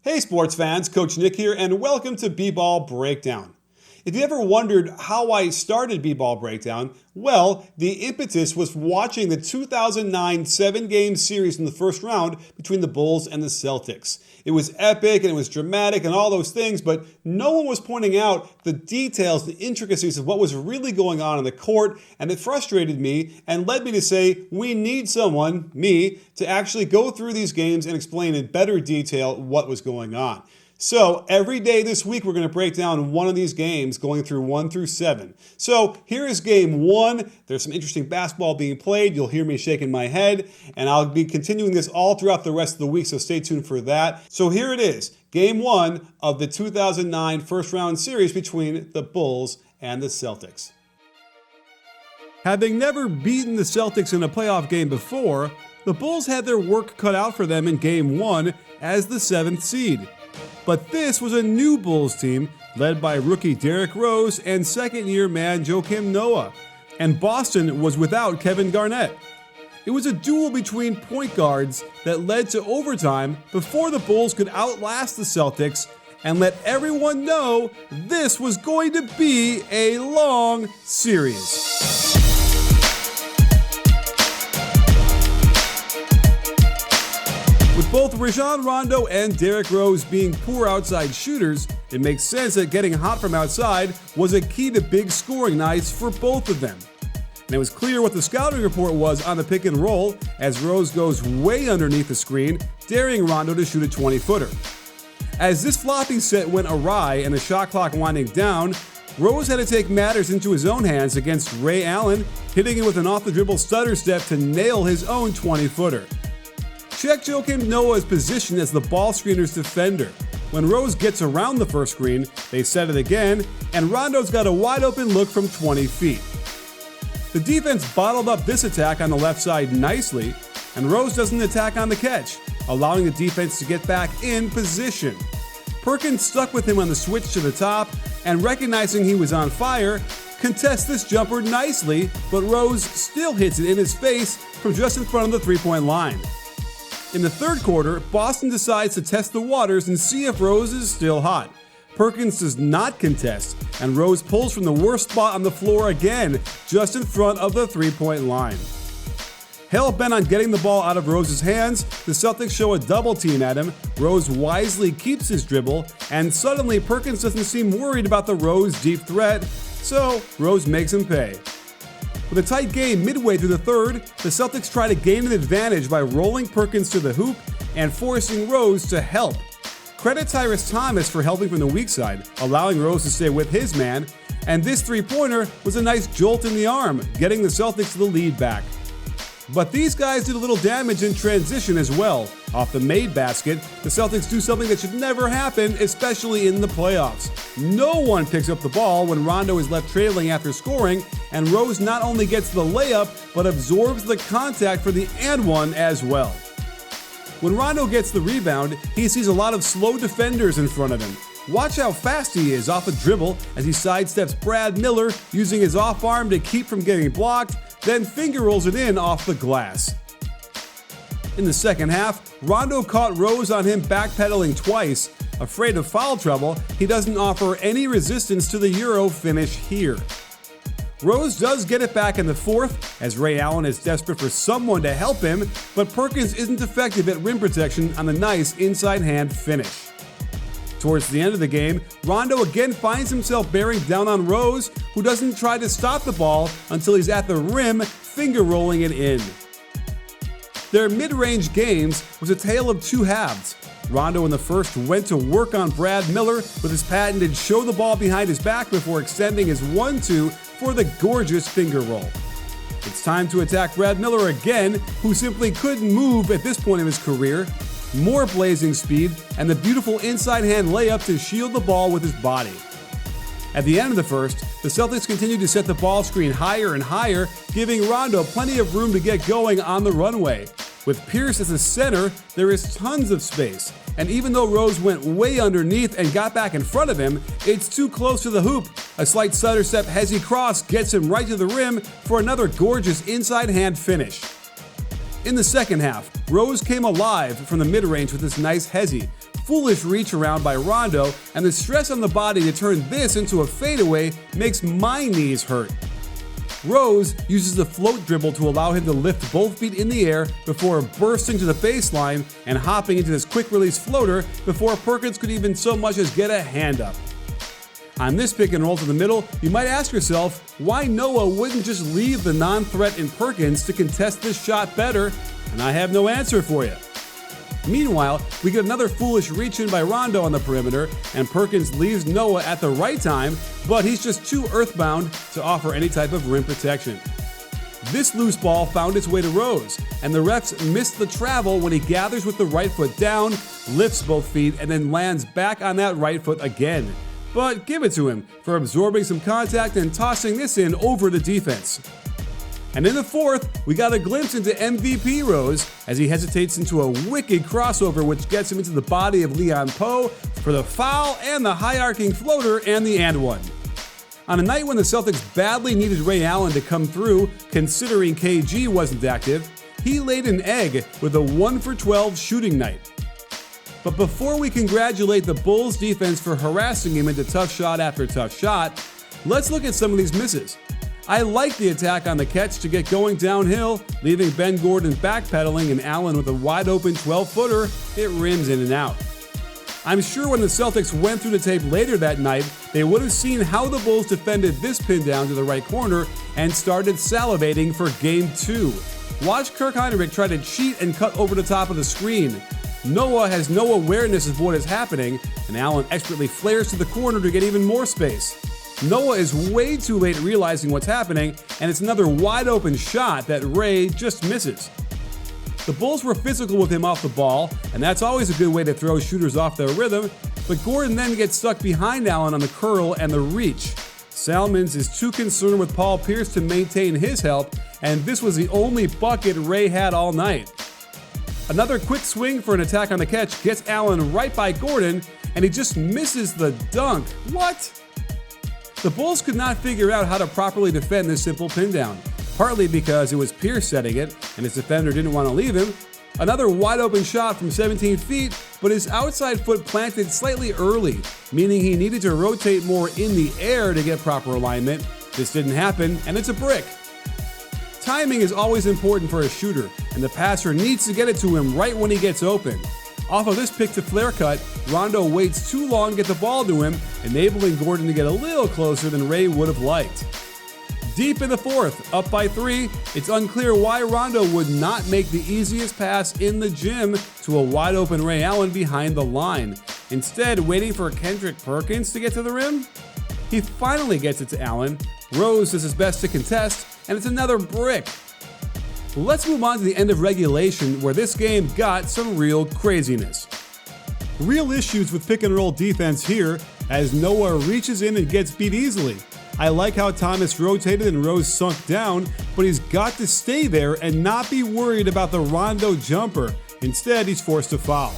Hey sports fans, Coach Nick here, and welcome to B-Ball Breakdown. If you ever wondered how I started B-Ball Breakdown, well, the impetus was watching the 2009 7-game series in the first round between the Bulls and the Celtics. It was epic and it was dramatic and all those things, but no one was pointing out the details, the intricacies of what was really going on the court, and it frustrated me and led me to say, we need someone, me, to actually go through these games and explain in better detail what was going on. So every day this week, we're going to break down one of these games going through 1 through 7. So here is game 1. There's some interesting basketball being played. You'll hear me shaking my head, and I'll be continuing this all throughout the rest of the week, so stay tuned for that. So here it is, game 1 of the 2009 first round series between the Bulls and the Celtics. Having never beaten the Celtics in a playoff game before, the Bulls had their work cut out for them in game 1 as the 7th seed. But this was a new Bulls team led by rookie Derrick Rose and second-year man Joakim Noah, and Boston was without Kevin Garnett. It was a duel between point guards that led to overtime before the Bulls could outlast the Celtics and let everyone know this was going to be a long series. With both Rajon Rondo and Derrick Rose being poor outside shooters, it makes sense that getting hot from outside was a key to big scoring nights for both of them. And it was clear what the scouting report was on the pick and roll as Rose goes way underneath the screen, daring Rondo to shoot a 20-footer. As this floppy set went awry and the shot clock winding down, Rose had to take matters into his own hands against Ray Allen, hitting him with an off-the-dribble stutter step to nail his own 20-footer. Check Joakim Noah's position as the ball screener's defender. When Rose gets around the first screen, they set it again, and Rondo's got a wide open look from 20 feet. The defense bottled up this attack on the left side nicely, and Rose doesn't attack on the catch, allowing the defense to get back in position. Perkins stuck with him on the switch to the top, and recognizing he was on fire, contests this jumper nicely, but Rose still hits it in his face from just in front of the three-point line. In the third quarter, Boston decides to test the waters and see if Rose is still hot. Perkins does not contest, and Rose pulls from the worst spot on the floor again, just in front of the three-point line. Hell-bent on getting the ball out of Rose's hands, the Celtics show a double team at him. Rose wisely keeps his dribble, and suddenly Perkins doesn't seem worried about the Rose deep threat, so Rose makes him pay. With a tight game midway through the third, the Celtics try to gain an advantage by rolling Perkins to the hoop and forcing Rose to help. Credit Tyrese Thomas for helping from the weak side, allowing Rose to stay with his man, and this three-pointer was a nice jolt in the arm, getting the Celtics the lead back. But these guys did a little damage in transition as well. Off the made basket, the Celtics do something that should never happen, especially in the playoffs. No one picks up the ball when Rondo is left trailing after scoring, and Rose not only gets the layup, but absorbs the contact for the and one as well. When Rondo gets the rebound, he sees a lot of slow defenders in front of him. Watch how fast he is off a dribble as he sidesteps Brad Miller, using his off arm to keep from getting blocked, then finger rolls it in off the glass. In the second half, Rondo caught Rose on him backpedaling twice. Afraid of foul trouble, he doesn't offer any resistance to the Euro finish here. Rose does get it back in the fourth, as Ray Allen is desperate for someone to help him, but Perkins isn't effective at rim protection on the nice inside hand finish. Towards the end of the game, Rondo again finds himself bearing down on Rose, who doesn't try to stop the ball until he's at the rim, finger rolling it in. Their mid-range games was a tale of two halves. Rondo in the first went to work on Brad Miller with his patented show the ball behind his back before extending his 1-2 for the gorgeous finger roll. It's time to attack Brad Miller again, who simply couldn't move at this point in his career. More blazing speed, and the beautiful inside hand layup to shield the ball with his body. At the end of the first, the Celtics continued to set the ball screen higher and higher, giving Rondo plenty of room to get going on the runway. With Pierce as the center, there is tons of space, and even though Rose went way underneath and got back in front of him, it's too close to the hoop. A slight stutter step hezzy cross gets him right to the rim for another gorgeous inside hand finish. In the second half, Rose came alive from the mid-range with this nice hezzy. Foolish reach around by Rondo, and the stress on the body to turn this into a fadeaway makes my knees hurt. Rose uses the float dribble to allow him to lift both feet in the air before bursting to the baseline and hopping into this quick release floater before Perkins could even so much as get a hand up. On this pick and roll to the middle, you might ask yourself why Noah wouldn't just leave the non-threat in Perkins to contest this shot better, and I have no answer for you. Meanwhile, we get another foolish reach in by Rondo on the perimeter, and Perkins leaves Noah at the right time, but he's just too earthbound to offer any type of rim protection. This loose ball found its way to Rose, and the refs missed the travel when he gathers with the right foot down, lifts both feet, and then lands back on that right foot again. But give it to him for absorbing some contact and tossing this in over the defense. And in the fourth, we got a glimpse into MVP Rose as he hesitates into a wicked crossover which gets him into the body of Leon Poe for the foul and the high-arcing floater and the and one. On a night when the Celtics badly needed Ray Allen to come through, considering KG wasn't active, he laid an egg with a 1-for-12 shooting night. But before we congratulate the Bulls defense for harassing him into tough shot after tough shot, let's look at some of these misses. I like the attack on the catch to get going downhill, leaving Ben Gordon backpedaling and Allen with a wide open 12-footer, it rims in and out. I'm sure when the Celtics went through the tape later that night, they would have seen how the Bulls defended this pin down to the right corner and started salivating for Game 2. Watch Kirk Hinrich try to cheat and cut over the top of the screen. Noah has no awareness of what is happening, and Allen expertly flares to the corner to get even more space. Noah is way too late realizing what's happening, and it's another wide open shot that Ray just misses. The Bulls were physical with him off the ball, and that's always a good way to throw shooters off their rhythm, but Gordon then gets stuck behind Allen on the curl and the reach. Salmons is too concerned with Paul Pierce to maintain his help, and this was the only bucket Ray had all night. Another quick swing for an attack on the catch gets Allen right by Gordon, and he just misses the dunk. What? The Bulls could not figure out how to properly defend this simple pin down, partly because it was Pierce setting it, and his defender didn't want to leave him. Another wide open shot from 17 feet, but his outside foot planted slightly early, meaning he needed to rotate more in the air to get proper alignment. This didn't happen, and it's a brick. Timing is always important for a shooter, and the passer needs to get it to him right when he gets open. Off of this pick to flare cut, Rondo waits too long to get the ball to him, enabling Gordon to get a little closer than Ray would have liked. Deep in the fourth, up by 3, it's unclear why Rondo would not make the easiest pass in the gym to a wide open Ray Allen behind the line, instead waiting for Kendrick Perkins to get to the rim. He finally gets it to Allen. Rose does his best to contest, and it's another brick. Let's move on to the end of regulation, where this game got some real craziness. Real issues with pick and roll defense here, as Noah reaches in and gets beat easily. I like how Thomas rotated and Rose sunk down, but he's got to stay there and not be worried about the Rondo jumper. Instead, he's forced to foul.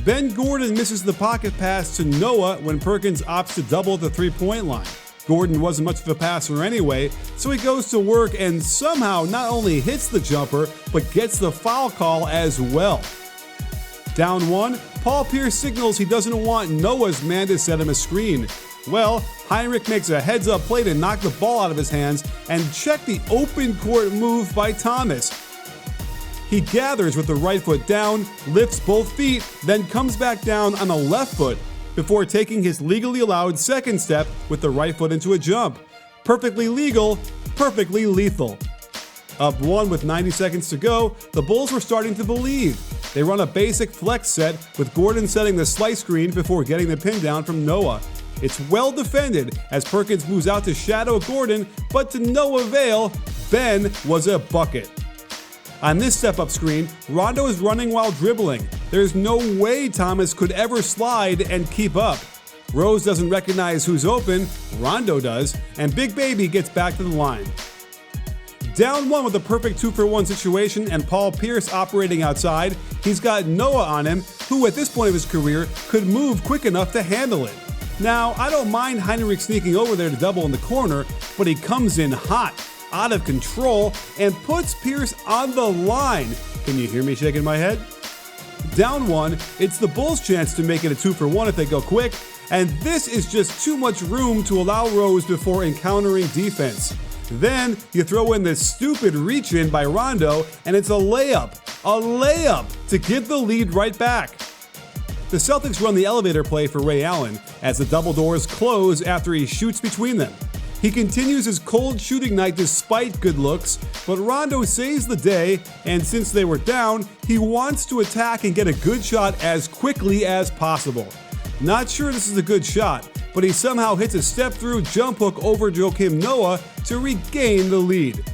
Ben Gordon misses the pocket pass to Noah when Perkins opts to double at the three-point line. Gordon wasn't much of a passer anyway, so he goes to work and somehow not only hits the jumper, but gets the foul call as well. Down 1, Paul Pierce signals he doesn't want Noah's man to set him a screen. Well, Hinrich makes a heads-up play to knock the ball out of his hands and check the open court move by Thomas. He gathers with the right foot down, lifts both feet, then comes back down on the left foot before taking his legally allowed second step with the right foot into a jump. Perfectly legal, perfectly lethal. Up 1 with 90 seconds to go, the Bulls were starting to believe. They run a basic flex set with Gordon setting the slice screen before getting the pin down from Noah. It's well defended as Perkins moves out to shadow Gordon, but to no avail, Ben was a bucket. On this step-up screen, Rondo is running while dribbling. There's no way Thomas could ever slide and keep up. Rose doesn't recognize who's open, Rondo does, and Big Baby gets back to the line. Down 1 with a perfect 2-for-1 situation and Paul Pierce operating outside, he's got Noah on him, who at this point of his career could move quick enough to handle it. Now, I don't mind Hinrich sneaking over there to double in the corner, but he comes in hot. out of control and puts Pierce on the line. Can you hear me shaking my head? Down one, it's the Bulls' chance to make it a 2-for-1 if they go quick, and this is just too much room to allow Rose before encountering defense. Then you throw in this stupid reach-in by Rondo, and it's a layup to give the lead right back. The Celtics run the elevator play for Ray Allen as the double doors close after he shoots between them. He continues his cold shooting night despite good looks, but Rondo saves the day, and since they were down, he wants to attack and get a good shot as quickly as possible. Not sure this is a good shot, but he somehow hits a step-through jump hook over Joakim Noah to regain the lead.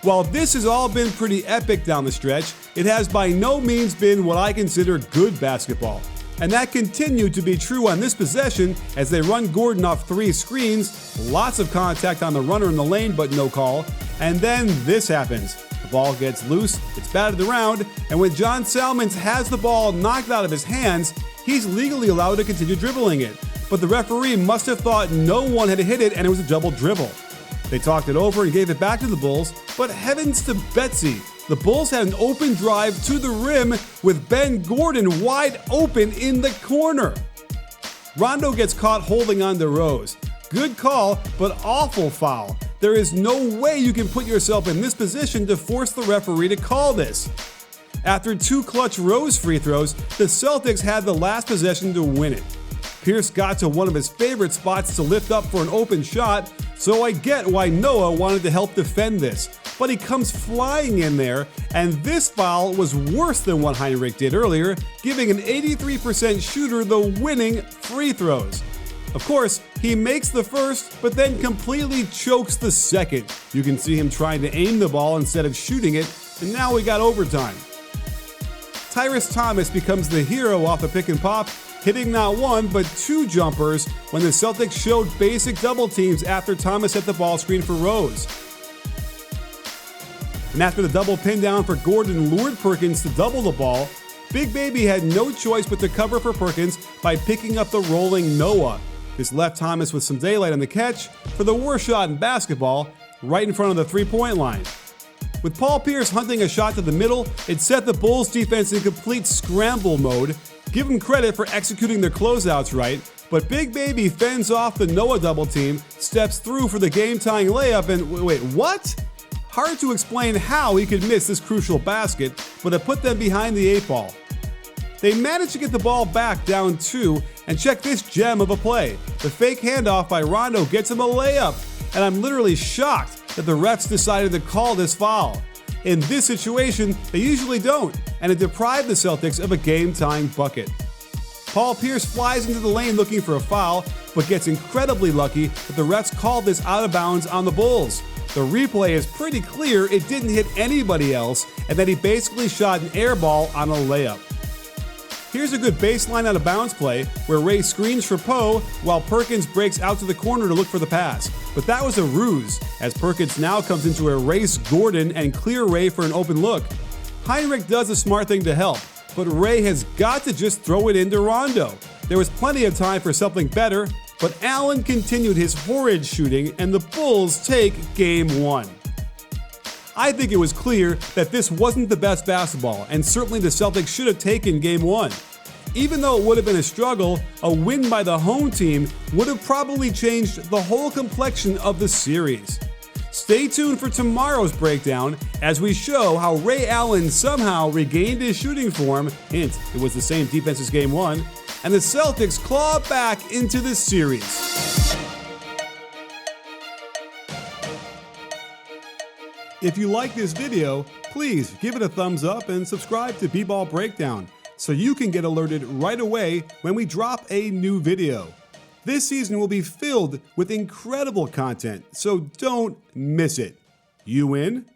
While this has all been pretty epic down the stretch, it has by no means been what I consider good basketball. And that continued to be true on this possession as they run Gordon off 3 screens, lots of contact on the runner in the lane but no call, and then this happens. The ball gets loose, it's batted around, and when John Salmons has the ball knocked out of his hands, he's legally allowed to continue dribbling it. But the referee must have thought no one had hit it and it was a double dribble. They talked it over and gave it back to the Bulls, but heavens to Betsy, the Bulls had an open drive to the rim with Ben Gordon wide open in the corner. Rondo gets caught holding on to Rose. Good call, but awful foul. There is no way you can put yourself in this position to force the referee to call this. After 2 clutch Rose free throws, the Celtics had the last possession to win it. Pierce got to one of his favorite spots to lift up for an open shot, so I get why Noah wanted to help defend this. But he comes flying in there, and this foul was worse than what Heinrich did earlier, giving an 83% shooter the winning free throws. Of course, he makes the first, but then completely chokes the second. You can see him trying to aim the ball instead of shooting it, and now we got overtime. Tyrese Thomas becomes the hero off the pick and pop, hitting not 1 but 2 jumpers when the Celtics showed basic double teams after Thomas hit the ball screen for Rose. And after the double pin down for Gordon lured Perkins to double the ball, Big Baby had no choice but to cover for Perkins by picking up the rolling Noah. This left Thomas with some daylight on the catch for the worst shot in basketball, right in front of the 3-point line. With Paul Pierce hunting a shot to the middle, it set the Bulls defense in complete scramble mode. Give him credit for executing their closeouts right, but Big Baby fends off the Noah double team, steps through for the game-tying layup, and wait, what? Hard to explain how he could miss this crucial basket, but it put them behind the 8 ball. They managed to get the ball back down 2, and check this gem of a play. The fake handoff by Rondo gets him a layup, and I'm literally shocked that the refs decided to call this foul. In this situation, they usually don't, and it deprived the Celtics of a game-tying bucket. Paul Pierce flies into the lane looking for a foul, but gets incredibly lucky that the refs called this out of bounds on the Bulls. The replay is pretty clear it didn't hit anybody else, and that he basically shot an air ball on a layup. Here's a good baseline out of bounds play where Ray screens for Poe while Perkins breaks out to the corner to look for the pass. But that was a ruse, as Perkins now comes into a race Gordon and clear Ray for an open look. Heinrich does a smart thing to help, but Ray has got to just throw it into Rondo. There was plenty of time for something better, but Allen continued his horrid shooting and the Bulls take Game 1. I think it was clear that this wasn't the best basketball, and certainly the Celtics should have taken Game 1. Even though it would have been a struggle, a win by the home team would have probably changed the whole complexion of the series. Stay tuned for tomorrow's breakdown as we show how Ray Allen somehow regained his shooting form, hint, it was the same defense as Game 1, and the Celtics claw back into the series. If you like this video, please give it a thumbs up and subscribe to B-Ball Breakdown so you can get alerted right away when we drop a new video. This season will be filled with incredible content, so don't miss it. You in?